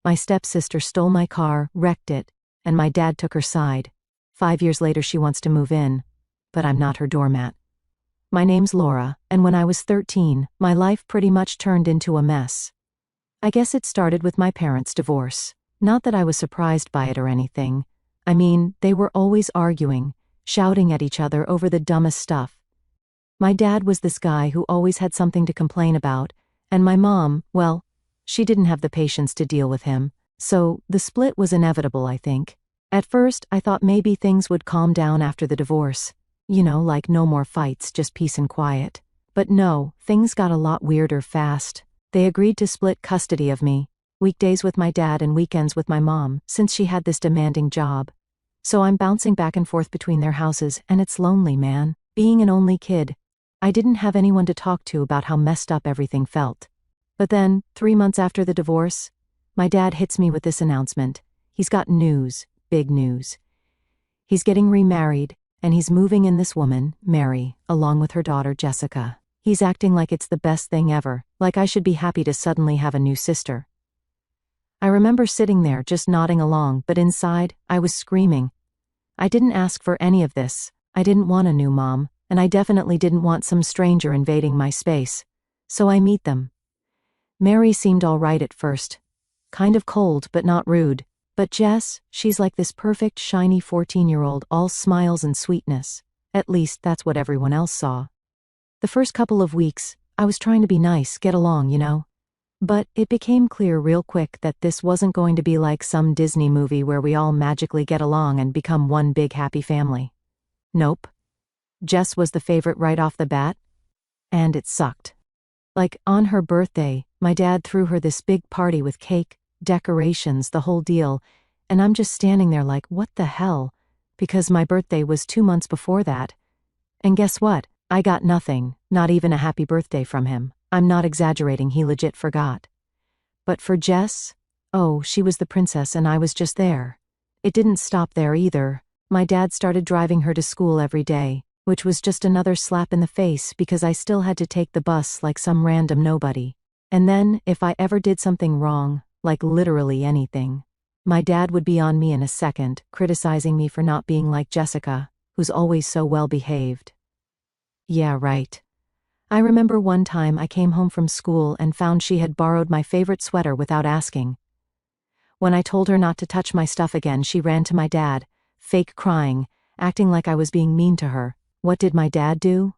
My stepsister stole my car, wrecked it, and my dad took her side. 5 years later she wants to move in, but I'm not her doormat. My name's Laura, and when I was 13, my life pretty much turned into a mess. I guess it started with my parents' divorce. Not that I was surprised by it or anything. I mean, they were always arguing, shouting at each other over the dumbest stuff. My dad was this guy who always had something to complain about, and my mom, well, she didn't have the patience to deal with him, so the split was inevitable, I think. At first, I thought maybe things would calm down after the divorce. You know, like no more fights, just peace and quiet. But no, things got a lot weirder fast. They agreed to split custody of me, weekdays with my dad and weekends with my mom, since she had this demanding job. So I'm bouncing back and forth between their houses, and it's lonely, man. Being an only kid, I didn't have anyone to talk to about how messed up everything felt. But then, 3 months after the divorce, my dad hits me with this announcement. He's got news, big news. He's getting remarried, and he's moving in this woman, Mary, along with her daughter Jessica. He's acting like it's the best thing ever, like I should be happy to suddenly have a new sister. I remember sitting there just nodding along, but inside, I was screaming. I didn't ask for any of this. I didn't want a new mom, and I definitely didn't want some stranger invading my space. So I meet them. Mary seemed all right at first. Kind of cold, but not rude. But Jess, she's like this perfect, shiny 14-year-old, all smiles and sweetness. At least, that's what everyone else saw. The first couple of weeks, I was trying to be nice, get along, you know? But it became clear real quick that this wasn't going to be like some Disney movie where we all magically get along and become one big happy family. Nope. Jess was the favorite right off the bat, and it sucked. Like, on her birthday, my dad threw her this big party with cake, decorations, the whole deal, and I'm just standing there like, what the hell? Because my birthday was 2 months before that. And guess what? I got nothing, not even a happy birthday from him. I'm not exaggerating, he legit forgot. But for Jess, oh, she was the princess and I was just there. It didn't stop there either. My dad started driving her to school every day, which was just another slap in the face because I still had to take the bus like some random nobody. And then, if I ever did something wrong, like literally anything, my dad would be on me in a second, criticizing me for not being like Jessica, who's always so well behaved. Yeah, right. I remember one time I came home from school and found she had borrowed my favorite sweater without asking. When I told her not to touch my stuff again, she ran to my dad, fake crying, acting like I was being mean to her. What did my dad do?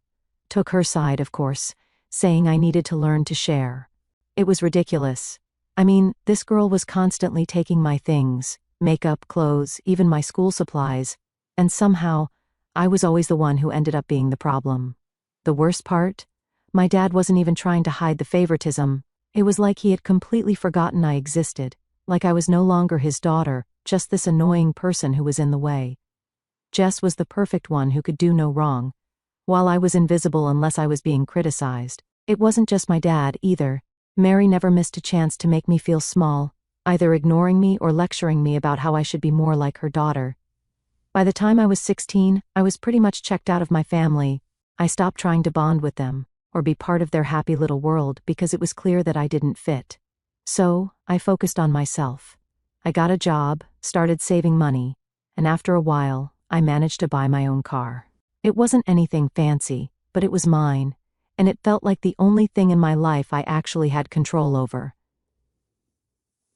Took her side, of course, saying I needed to learn to share. It was ridiculous. I mean, this girl was constantly taking my things, makeup, clothes, even my school supplies, and somehow, I was always the one who ended up being the problem. The worst part? My dad wasn't even trying to hide the favoritism. It was like he had completely forgotten I existed, like I was no longer his daughter, just this annoying person who was in the way. Jess was the perfect one who could do no wrong, while I was invisible unless I was being criticized. It wasn't just my dad, either. Mary never missed a chance to make me feel small, either ignoring me or lecturing me about how I should be more like her daughter. By the time I was 16, I was pretty much checked out of my family. I stopped trying to bond with them, or be part of their happy little world because it was clear that I didn't fit. So, I focused on myself. I got a job, started saving money, and after a while, I managed to buy my own car. It wasn't anything fancy, but it was mine, and it felt like the only thing in my life I actually had control over.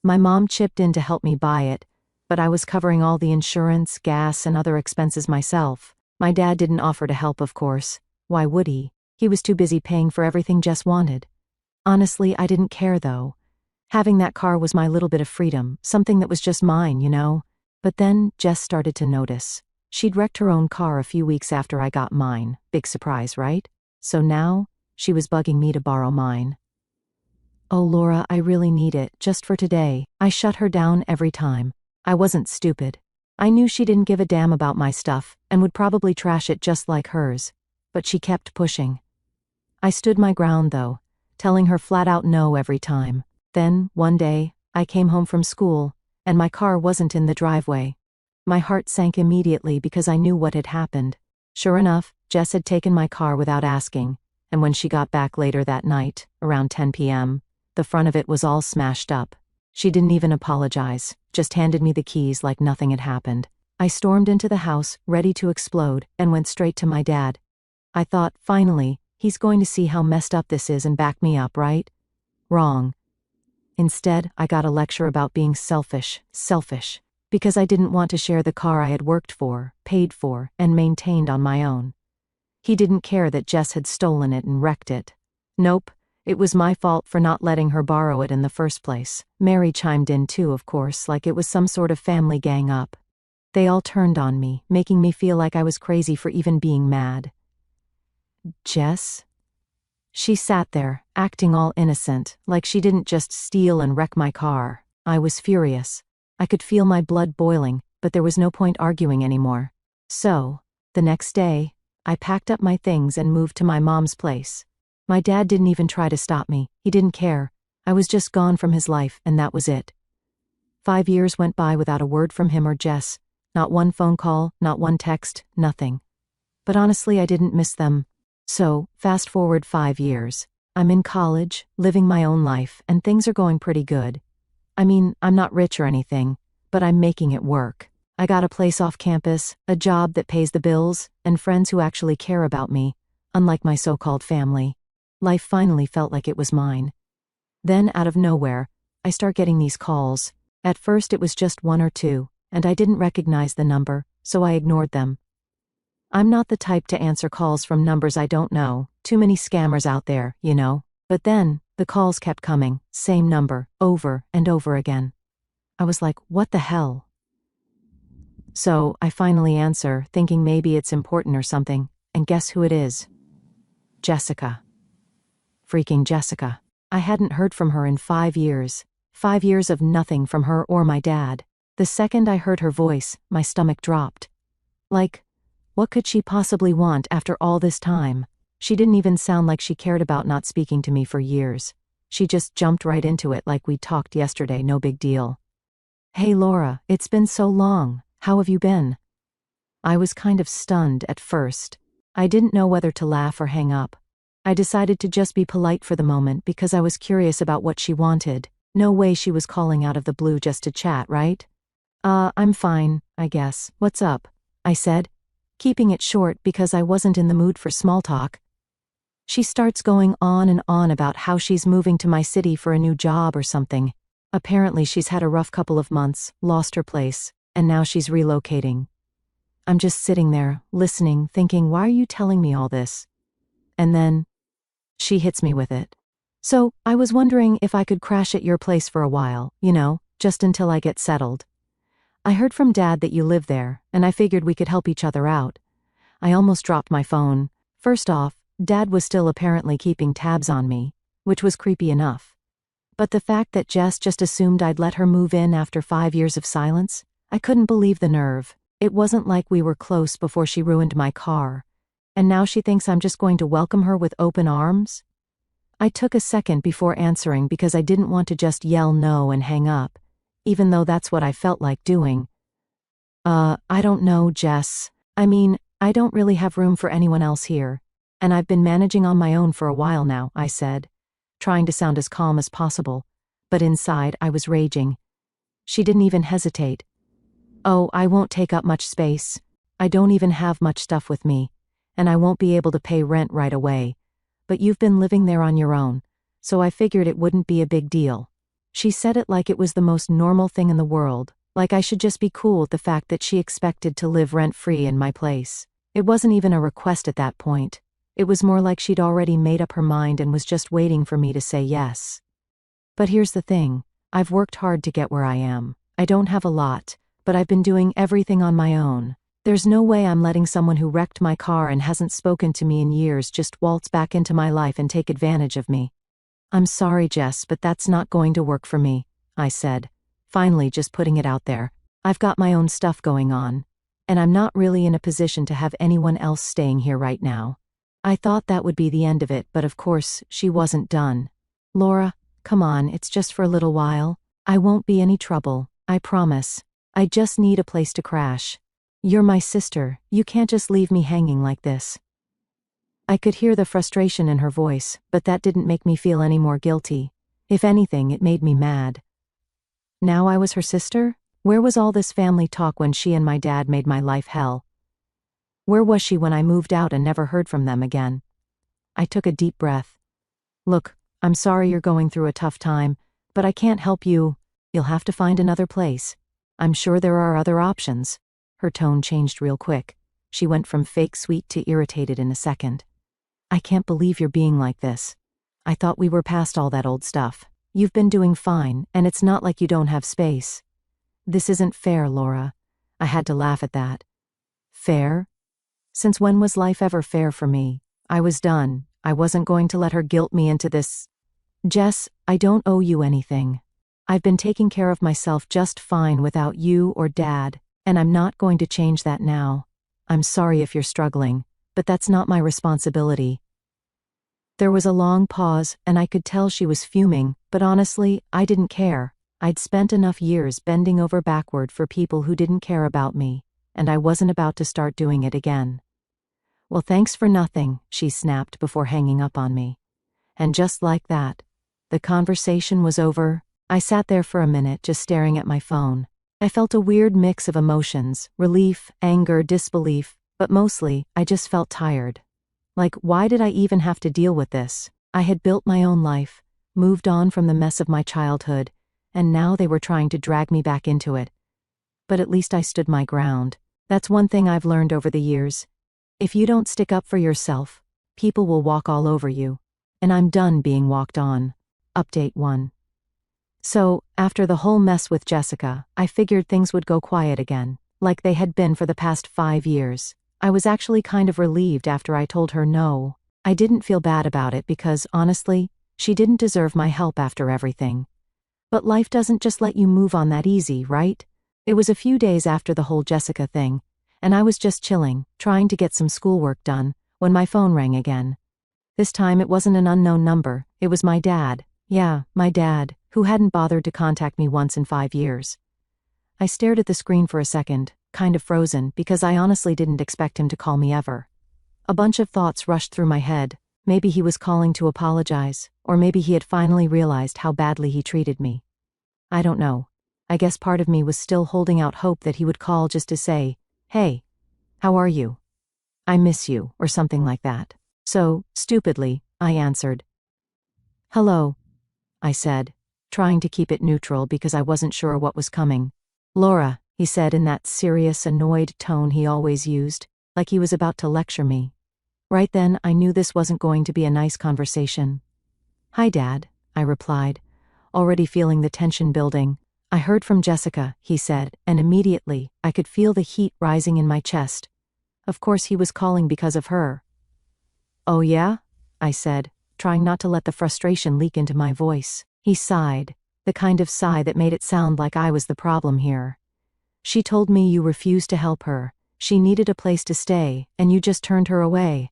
My mom chipped in to help me buy it, but I was covering all the insurance, gas, and other expenses myself. My dad didn't offer to help, of course. Why would he? He was too busy paying for everything Jess wanted. Honestly, I didn't care though. Having that car was my little bit of freedom, something that was just mine, you know? But then, Jess started to notice. She'd wrecked her own car a few weeks after I got mine. Big surprise, right? So now, she was bugging me to borrow mine. Oh, Laura, I really need it, just for today. I shut her down every time. I wasn't stupid. I knew she didn't give a damn about my stuff, and would probably trash it just like hers. But she kept pushing. I stood my ground though, telling her flat out no every time. Then, one day, I came home from school, and my car wasn't in the driveway. My heart sank immediately because I knew what had happened. Sure enough, Jess had taken my car without asking, and when she got back later that night, around 10 p.m., the front of it was all smashed up. She didn't even apologize, just handed me the keys like nothing had happened. I stormed into the house, ready to explode, and went straight to my dad. I thought, finally, he's going to see how messed up this is and back me up, right? Wrong. Instead, I got a lecture about being selfish, because I didn't want to share the car I had worked for, paid for, and maintained on my own. He didn't care that Jess had stolen it and wrecked it. Nope, it was my fault for not letting her borrow it in the first place. Mary chimed in too, of course, like it was some sort of family gang up. They all turned on me, making me feel like I was crazy for even being mad. Jess? She sat there, acting all innocent, like she didn't just steal and wreck my car. I was furious. I could feel my blood boiling, but there was no point arguing anymore. So, the next day, I packed up my things and moved to my mom's place. My dad didn't even try to stop me. He didn't care. I was just gone from his life, and that was it. 5 years went by without a word from him or Jess. Not one phone call, not one text, nothing. But honestly, I didn't miss them. So, fast forward 5 years. I'm in college, living my own life, and things are going pretty good. I mean, I'm not rich or anything, but I'm making it work. I got a place off campus, a job that pays the bills, and friends who actually care about me, unlike my so-called family. Life finally felt like it was mine. Then, out of nowhere, I start getting these calls. At first it was just 1 or 2, and I didn't recognize the number, so I ignored them. I'm not the type to answer calls from numbers I don't know, too many scammers out there, you know. But then, the calls kept coming, same number, over and over again. I was like, what the hell? So, I finally answer, thinking maybe it's important or something, and guess who it is? Jessica. Freaking Jessica. I hadn't heard from her in 5 years. 5 years of nothing from her or my dad. The second I heard her voice, my stomach dropped. Like, what could she possibly want after all this time? She didn't even sound like she cared about not speaking to me for years. She just jumped right into it like we talked yesterday, no big deal. Hey Laura, it's been so long. How have you been? I was kind of stunned at first. I didn't know whether to laugh or hang up. I decided to just be polite for the moment because I was curious about what she wanted. No way she was calling out of the blue just to chat, right? I'm fine, I guess. What's up? I said, keeping it short because I wasn't in the mood for small talk. She starts going on and on about how she's moving to my city for a new job or something. Apparently she's had a rough couple of months, lost her place, and now she's relocating. I'm just sitting there, listening, thinking, why are you telling me all this? And then, she hits me with it. So, I was wondering if I could crash at your place for a while, you know, just until I get settled. I heard from Dad that you live there, and I figured we could help each other out. I almost dropped my phone. First off, Dad was still apparently keeping tabs on me, which was creepy enough. But the fact that Jess just assumed I'd let her move in after 5 years of silence, I couldn't believe the nerve. It wasn't like we were close before she ruined my car. And now she thinks I'm just going to welcome her with open arms? I took a second before answering because I didn't want to just yell no and hang up, even though that's what I felt like doing. I don't know, Jess. I mean, I don't really have room for anyone else here, and I've been managing on my own for a while now, I said, trying to sound as calm as possible, but inside I was raging. She didn't even hesitate. Oh, I won't take up much space. I don't even have much stuff with me, and I won't be able to pay rent right away. But you've been living there on your own, so I figured it wouldn't be a big deal. She said it like it was the most normal thing in the world, like I should just be cool with the fact that she expected to live rent-free in my place. It wasn't even a request at that point. It was more like she'd already made up her mind and was just waiting for me to say yes. But here's the thing, I've worked hard to get where I am. I don't have a lot, but I've been doing everything on my own. There's no way I'm letting someone who wrecked my car and hasn't spoken to me in years just waltz back into my life and take advantage of me. I'm sorry, Jess, but that's not going to work for me, I said, finally just putting it out there. I've got my own stuff going on, and I'm not really in a position to have anyone else staying here right now. I thought that would be the end of it, but of course, she wasn't done. Laura, come on, it's just for a little while. I won't be any trouble, I promise. I just need a place to crash. You're my sister, you can't just leave me hanging like this. I could hear the frustration in her voice, but that didn't make me feel any more guilty. If anything, it made me mad. Now I was her sister? Where was all this family talk when she and my dad made my life hell? Where was she when I moved out and never heard from them again? I took a deep breath. Look, I'm sorry you're going through a tough time, but I can't help you. You'll have to find another place. I'm sure there are other options. Her tone changed real quick. She went from fake sweet to irritated in a second. I can't believe you're being like this. I thought we were past all that old stuff. You've been doing fine, and it's not like you don't have space. This isn't fair, Laura. I had to laugh at that. Fair? Since when was life ever fair for me? I was done. I wasn't going to let her guilt me into this. Jess, I don't owe you anything. I've been taking care of myself just fine without you or Dad, and I'm not going to change that now. I'm sorry if you're struggling, but that's not my responsibility. There was a long pause, and I could tell she was fuming, but honestly, I didn't care. I'd spent enough years bending over backward for people who didn't care about me, and I wasn't about to start doing it again. Well, thanks for nothing, she snapped before hanging up on me. And just like that, the conversation was over. I sat there for a minute just staring at my phone. I felt a weird mix of emotions, relief, anger, disbelief, but mostly, I just felt tired. Like, why did I even have to deal with this? I had built my own life, moved on from the mess of my childhood, and now they were trying to drag me back into it. But at least I stood my ground. That's one thing I've learned over the years. If you don't stick up for yourself, people will walk all over you. And I'm done being walked on. Update 1. So, after the whole mess with Jessica, I figured things would go quiet again, like they had been for the past 5 years. I was actually kind of relieved after I told her no. I didn't feel bad about it because, honestly, she didn't deserve my help after everything. But life doesn't just let you move on that easy, right? It was a few days after the whole Jessica thing, and I was just chilling, trying to get some schoolwork done, when my phone rang again. This time it wasn't an unknown number, it was my dad. Yeah, my dad, who hadn't bothered to contact me once in 5 years. I stared at the screen for a second, kind of frozen, because I honestly didn't expect him to call me ever. A bunch of thoughts rushed through my head. Maybe he was calling to apologize, or maybe he had finally realized how badly he treated me. I don't know. I guess part of me was still holding out hope that he would call just to say, "Hey, how are you? I miss you," or something like that. So, stupidly, I answered. "Hello," I said, trying to keep it neutral because I wasn't sure what was coming. "Laura," he said in that serious, annoyed tone he always used, like he was about to lecture me. Right then, I knew this wasn't going to be a nice conversation. "Hi, Dad," I replied, already feeling the tension building. "I heard from Jessica," he said, and immediately, I could feel the heat rising in my chest. Of course he was calling because of her. "Oh yeah?" I said, trying not to let the frustration leak into my voice. He sighed, the kind of sigh that made it sound like I was the problem here. "She told me you refused to help her. She needed a place to stay, and you just turned her away.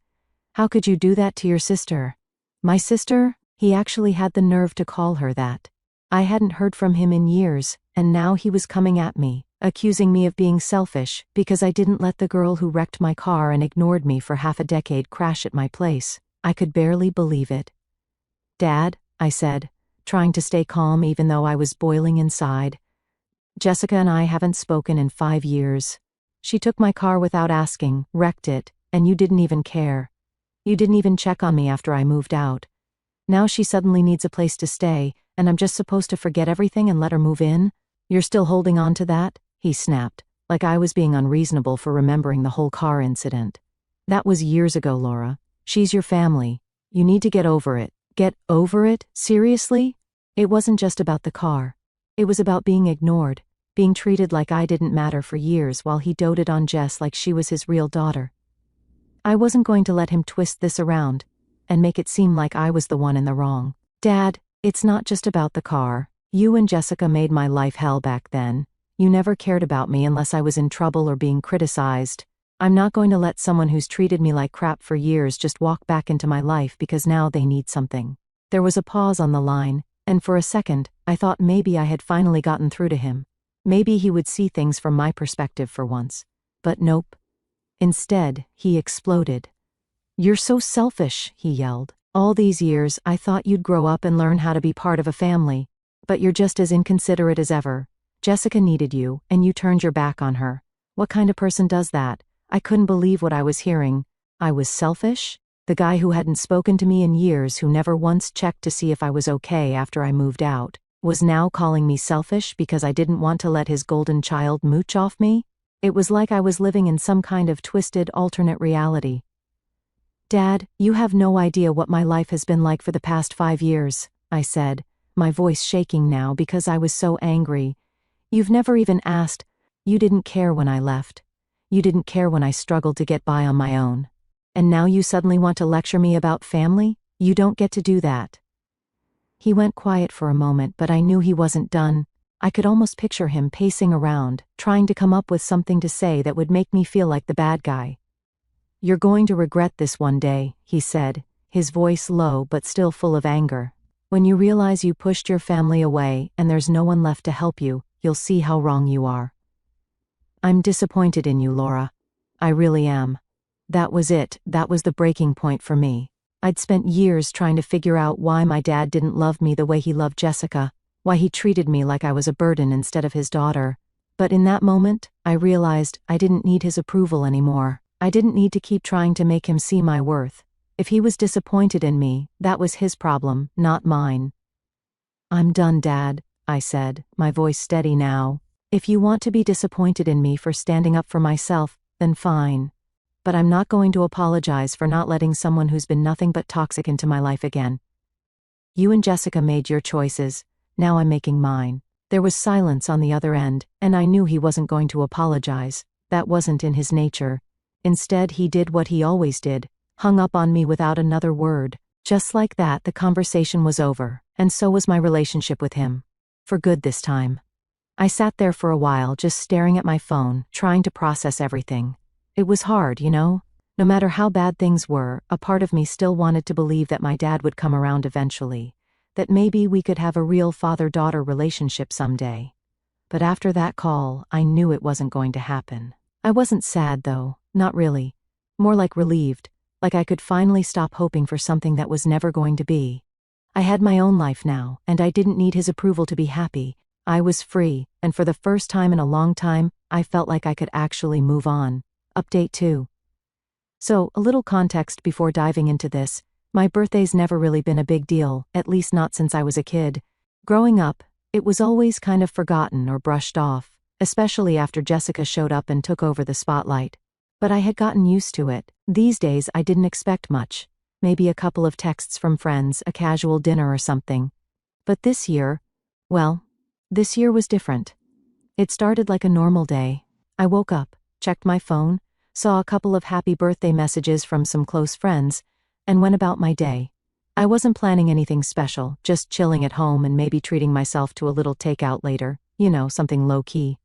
How could you do that to your sister?" "My sister?" He actually had the nerve to call her that. I hadn't heard from him in years, and now he was coming at me, accusing me of being selfish because I didn't let the girl who wrecked my car and ignored me for half a decade crash at my place. I could barely believe it. "Dad," I said, trying to stay calm even though I was boiling inside. "Jessica and I haven't spoken in 5 years. She took my car without asking, wrecked it, and you didn't even care. You didn't even check on me after I moved out. Now she suddenly needs a place to stay, and I'm just supposed to forget everything and let her move in? You're still holding on to that?" he snapped, like I was being unreasonable for remembering the whole car incident. "That was years ago, Laura. She's your family. You need to get over it." Get over it? Seriously? It wasn't just about the car. It was about being ignored, being treated like I didn't matter for years while he doted on Jess like she was his real daughter. I wasn't going to let him twist this around and make it seem like I was the one in the wrong. "Dad, it's not just about the car. You and Jessica made my life hell back then. You never cared about me unless I was in trouble or being criticized. I'm not going to let someone who's treated me like crap for years just walk back into my life because now they need something." There was a pause on the line, and for a second, I thought maybe I had finally gotten through to him. Maybe he would see things from my perspective for once. But nope. Instead, he exploded. "You're so selfish," he yelled. "All these years, I thought you'd grow up and learn how to be part of a family. But you're just as inconsiderate as ever. Jessica needed you, and you turned your back on her. What kind of person does that? I couldn't believe what I was hearing. I was selfish? The guy who hadn't spoken to me in years, who never once checked to see if I was okay after I moved out, was now calling me selfish because I didn't want to let his golden child mooch off me? It was like I was living in some kind of twisted alternate reality. Dad, you have no idea what my life has been like for the past 5 years, I said, my voice shaking now because I was so angry. You've never even asked. You didn't care when I left. You didn't care when I struggled to get by on my own. And now you suddenly want to lecture me about family? You don't get to do that. He went quiet for a moment, but I knew he wasn't done. I could almost picture him pacing around, trying to come up with something to say that would make me feel like the bad guy. You're going to regret this one day, he said, his voice low but still full of anger. When you realize you pushed your family away and there's no one left to help you, you'll see how wrong you are. I'm disappointed in you, Laura. I really am. That was it, that was the breaking point for me. I'd spent years trying to figure out why my dad didn't love me the way he loved Jessica, why he treated me like I was a burden instead of his daughter. But in that moment, I realized I didn't need his approval anymore. I didn't need to keep trying to make him see my worth. If he was disappointed in me, that was his problem, not mine. I'm done, Dad, I said, my voice steady now. If you want to be disappointed in me for standing up for myself, then fine. But I'm not going to apologize for not letting someone who's been nothing but toxic into my life again. You and Jessica made your choices, now I'm making mine. There was silence on the other end, and I knew he wasn't going to apologize. That wasn't in his nature. Instead, he did what he always did, hung up on me without another word. Just like that, the conversation was over, and so was my relationship with him. For good this time. I sat there for a while, just staring at my phone, trying to process everything. It was hard, you know? No matter how bad things were, a part of me still wanted to believe that my dad would come around eventually. That maybe we could have a real father-daughter relationship someday. But after that call, I knew it wasn't going to happen. I wasn't sad, though, not really. More like relieved, like I could finally stop hoping for something that was never going to be. I had my own life now, and I didn't need his approval to be happy. I was free, and for the first time in a long time, I felt like I could actually move on. Update 2. So, a little context before diving into this. My birthday's never really been a big deal, at least not since I was a kid. Growing up, it was always kind of forgotten or brushed off, especially after Jessica showed up and took over the spotlight. But I had gotten used to it. These days I didn't expect much. Maybe a couple of texts from friends, a casual dinner or something. But this year was different. It started like a normal day. I woke up, checked my phone, saw a couple of happy birthday messages from some close friends, and went about my day. I wasn't planning anything special, just chilling at home and maybe treating myself to a little takeout later, something low-key.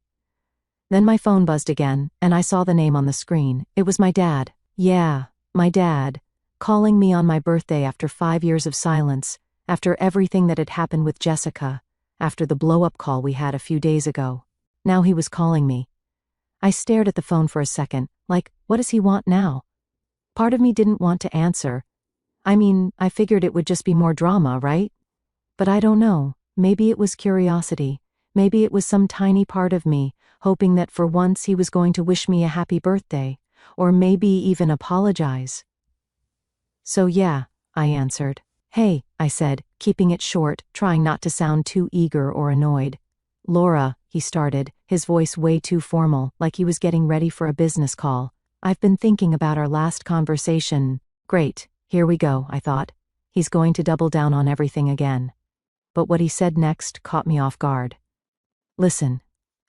Then my phone buzzed again, and I saw the name on the screen. It was my dad. Yeah, my dad. Calling me on my birthday after 5 years of silence, after everything that had happened with Jessica, after the blow-up call we had a few days ago. Now he was calling me. I stared at the phone for a second, like, what does he want now? Part of me didn't want to answer. I mean, I figured it would just be more drama, right? But I don't know. Maybe it was curiosity. Maybe it was some tiny part of me, hoping that for once he was going to wish me a happy birthday, or maybe even apologize. So yeah, I answered. Hey, I said, keeping it short, trying not to sound too eager or annoyed. Laura, he started, his voice way too formal, like he was getting ready for a business call. I've been thinking about our last conversation. Great, here we go, I thought. He's going to double down on everything again. But what he said next caught me off guard. Listen,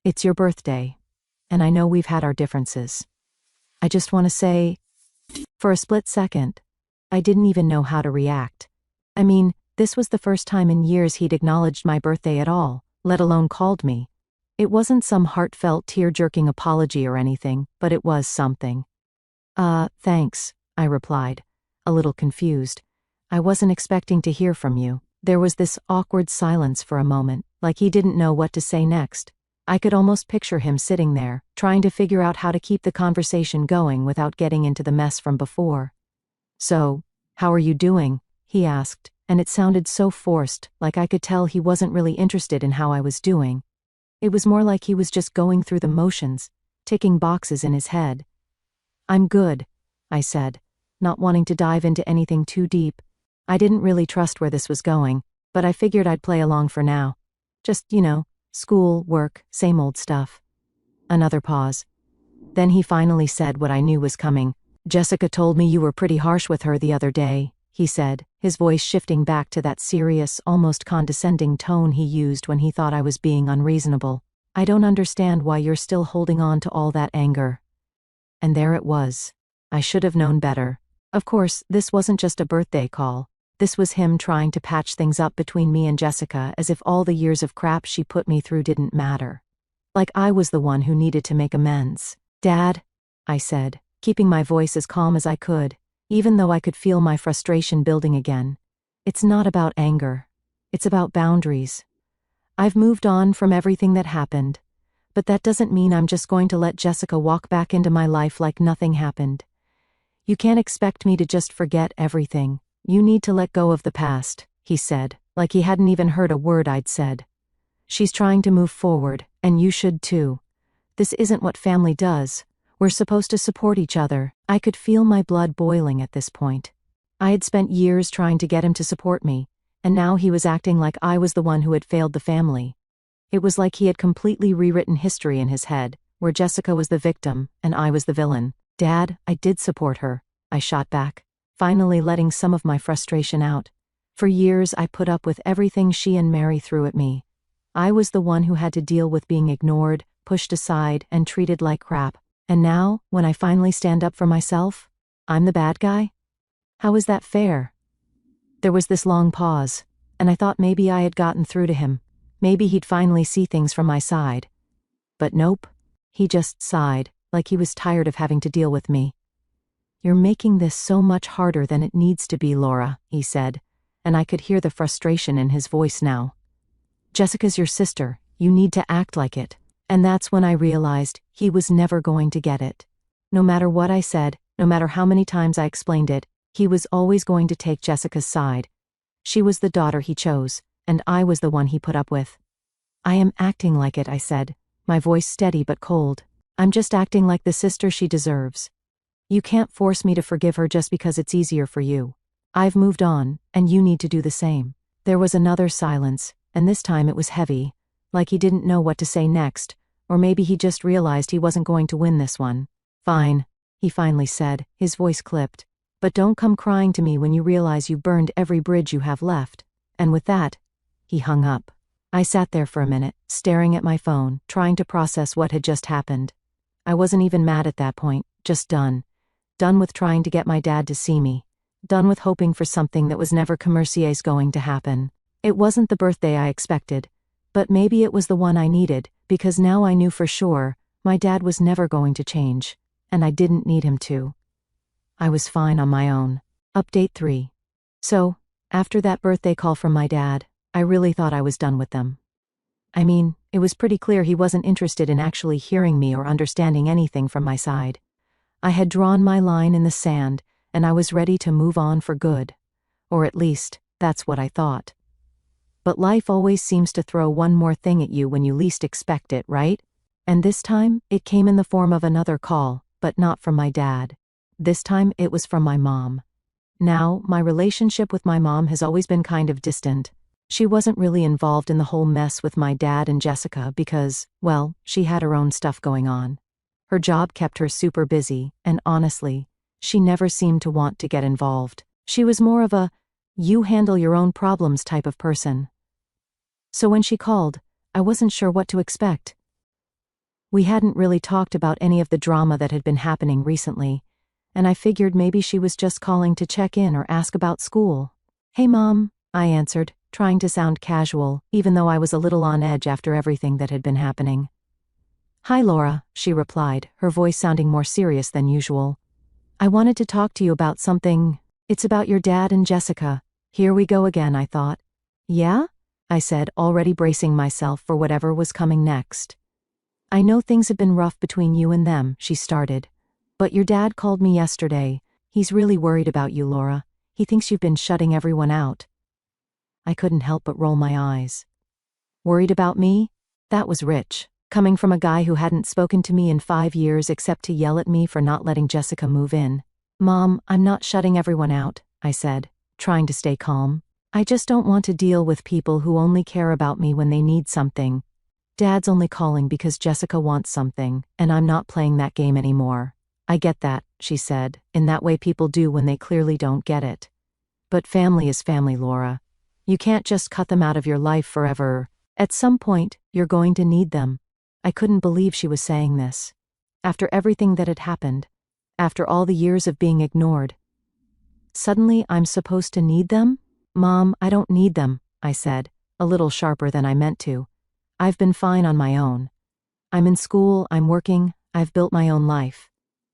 it's your birthday, and I know we've had our differences. I just want to say, for a split second, I didn't even know how to react. I mean, this was the first time in years he'd acknowledged my birthday at all, let alone called me. It wasn't some heartfelt, tear-jerking apology or anything, but it was something. Thanks, I replied, a little confused. I wasn't expecting to hear from you. There was this awkward silence for a moment, like he didn't know what to say next. I could almost picture him sitting there, trying to figure out how to keep the conversation going without getting into the mess from before. So, how are you doing? He asked, and it sounded so forced, like I could tell he wasn't really interested in how I was doing. It was more like he was just going through the motions, ticking boxes in his head. "I'm good," I said, not wanting to dive into anything too deep. I didn't really trust where this was going, but I figured I'd play along for now. Just, school, work, same old stuff. Another pause. Then he finally said what I knew was coming. "Jessica told me you were pretty harsh with her the other day," he said, his voice shifting back to that serious, almost condescending tone he used when he thought I was being unreasonable. "I don't understand why you're still holding on to all that anger." And there it was. I should have known better. Of course, this wasn't just a birthday call. This was him trying to patch things up between me and Jessica, as if all the years of crap she put me through didn't matter. Like I was the one who needed to make amends. "Dad," I said, keeping my voice as calm as I could, even though I could feel my frustration building again. "It's not about anger. It's about boundaries. I've moved on from everything that happened, but that doesn't mean I'm just going to let Jessica walk back into my life like nothing happened. You can't expect me to just forget everything. You need to let go of the past," he said, like he hadn't even heard a word I'd said. "She's trying to move forward, and you should too. This isn't what family does. We're supposed to support each other." I could feel my blood boiling at this point. I had spent years trying to get him to support me, and now he was acting like I was the one who had failed the family. It was like he had completely rewritten history in his head, where Jessica was the victim, and I was the villain. "Dad, I did support her," I shot back, finally letting some of my frustration out. "For years I put up with everything she and Mary threw at me. I was the one who had to deal with being ignored, pushed aside, and treated like crap. And now, when I finally stand up for myself, I'm the bad guy? How is that fair?" There was this long pause, and I thought maybe I had gotten through to him. Maybe he'd finally see things from my side. But nope. He just sighed, like he was tired of having to deal with me. "You're making this so much harder than it needs to be, Laura," he said, and I could hear the frustration in his voice now. "Jessica's your sister. You need to act like it." And that's when I realized he was never going to get it. No matter what I said, no matter how many times I explained it, he was always going to take Jessica's side. She was the daughter he chose, and I was the one he put up with. "I am acting like it," I said, my voice steady but cold. "I'm just acting like the sister she deserves. You can't force me to forgive her just because it's easier for you. I've moved on, and you need to do the same." There was another silence, and this time it was heavy, like he didn't know what to say next, or maybe he just realized he wasn't going to win this one. "Fine," he finally said, his voice clipped. "But don't come crying to me when you realize you burned every bridge you have left." And with that, he hung up. I sat there for a minute, staring at my phone, trying to process what had just happened. I wasn't even mad at that point, just done. Done with trying to get my dad to see me. Done with hoping for something that was never commercier's going to happen. It wasn't the birthday I expected, but maybe it was the one I needed, because now I knew for sure my dad was never going to change, and I didn't need him to. I was fine on my own. Update 3. So, after that birthday call from my dad, I really thought I was done with them. I mean, it was pretty clear he wasn't interested in actually hearing me or understanding anything from my side. I had drawn my line in the sand, and I was ready to move on for good. Or at least, that's what I thought. But life always seems to throw one more thing at you when you least expect it, right? And this time, it came in the form of another call, but not from my dad. This time, it was from my mom. Now, my relationship with my mom has always been kind of distant. She wasn't really involved in the whole mess with my dad and Jessica because, well, she had her own stuff going on. Her job kept her super busy, and honestly, she never seemed to want to get involved. She was more of a, you handle your own problems type of person. So when she called, I wasn't sure what to expect. We hadn't really talked about any of the drama that had been happening recently, and I figured maybe she was just calling to check in or ask about school. "Hey Mom," I answered, trying to sound casual, even though I was a little on edge after everything that had been happening. "Hi Laura," she replied, her voice sounding more serious than usual. "I wanted to talk to you about something. It's about your dad and Jessica." Here we go again, I thought. "Yeah?" I said, already bracing myself for whatever was coming next. "I know things have been rough between you and them," she started. "But your dad called me yesterday. He's really worried about you, Laura. He thinks you've been shutting everyone out." I couldn't help but roll my eyes. Worried about me? That was rich. Coming from a guy who hadn't spoken to me in 5 years except to yell at me for not letting Jessica move in. Mom, I'm not shutting everyone out, I said, trying to stay calm. I just don't want to deal with people who only care about me when they need something. Dad's only calling because Jessica wants something, and I'm not playing that game anymore. I get that, she said, in that way people do when they clearly don't get it. But family is family, Laura. You can't just cut them out of your life forever. At some point, you're going to need them. I couldn't believe she was saying this. After everything that had happened. After all the years of being ignored. Suddenly, I'm supposed to need them? Mom, I don't need them, I said, a little sharper than I meant to. I've been fine on my own. I'm in school, I'm working, I've built my own life.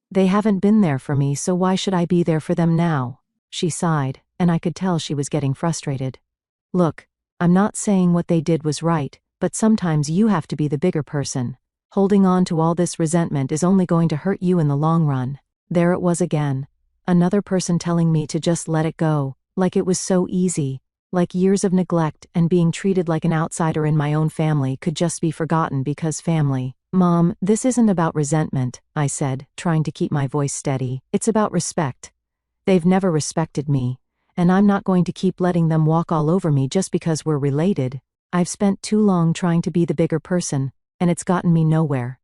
They haven't been there for me, so why should I be there for them now? She sighed, and I could tell she was getting frustrated. Look, I'm not saying what they did was right, but sometimes you have to be the bigger person. Holding on to all this resentment is only going to hurt you in the long run. There it was again. Another person telling me to just let it go, like it was so easy, like years of neglect and being treated like an outsider in my own family could just be forgotten because family. Mom, this isn't about resentment, I said, trying to keep my voice steady. It's about respect. They've never respected me, and I'm not going to keep letting them walk all over me just because we're related. I've spent too long trying to be the bigger person, and it's gotten me nowhere.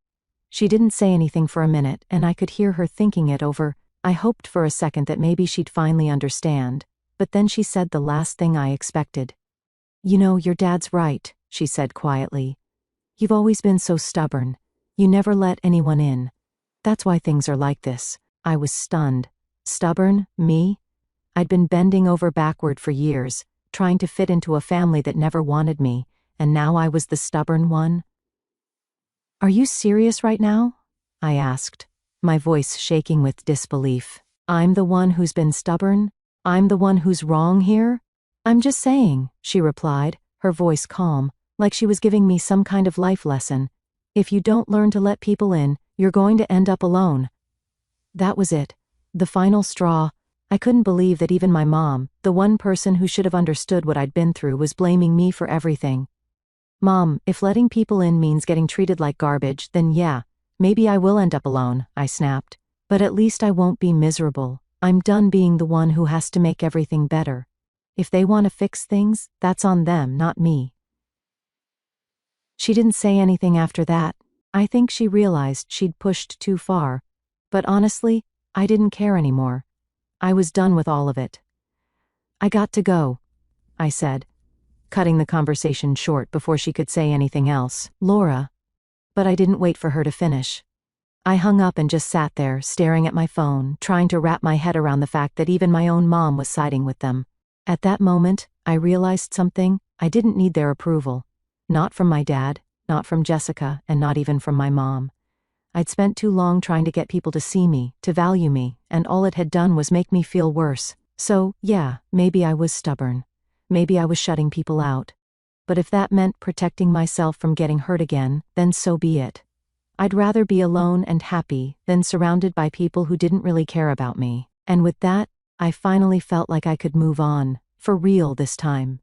She didn't say anything for a minute, and I could hear her thinking it over. I hoped for a second that maybe she'd finally understand, but then she said the last thing I expected. You know, your dad's right, she said quietly. You've always been so stubborn. You never let anyone in. That's why things are like this. I was stunned. Stubborn? Me? I'd been bending over backward for years, trying to fit into a family that never wanted me, and now I was the stubborn one? Are you serious right now? I asked, my voice shaking with disbelief. I'm the one who's been stubborn? I'm the one who's wrong here? I'm just saying, she replied, her voice calm, like she was giving me some kind of life lesson. If you don't learn to let people in, you're going to end up alone. That was it. The final straw. I couldn't believe that even my mom, the one person who should have understood what I'd been through, was blaming me for everything. Mom, if letting people in means getting treated like garbage, then yeah, maybe I will end up alone, I snapped. But at least I won't be miserable. I'm done being the one who has to make everything better. If they want to fix things, that's on them, not me. She didn't say anything after that. I think she realized she'd pushed too far. But honestly, I didn't care anymore. I was done with all of it. I got to go, I said, cutting the conversation short before she could say anything else. Laura. But I didn't wait for her to finish. I hung up and just sat there, staring at my phone, trying to wrap my head around the fact that even my own mom was siding with them. At that moment, I realized something. I didn't need their approval. Not from my dad, not from Jessica, and not even from my mom. I'd spent too long trying to get people to see me, to value me, and all it had done was make me feel worse. So, yeah, maybe I was stubborn. Maybe I was shutting people out. But if that meant protecting myself from getting hurt again, then so be it. I'd rather be alone and happy than surrounded by people who didn't really care about me. And with that, I finally felt like I could move on, for real this time.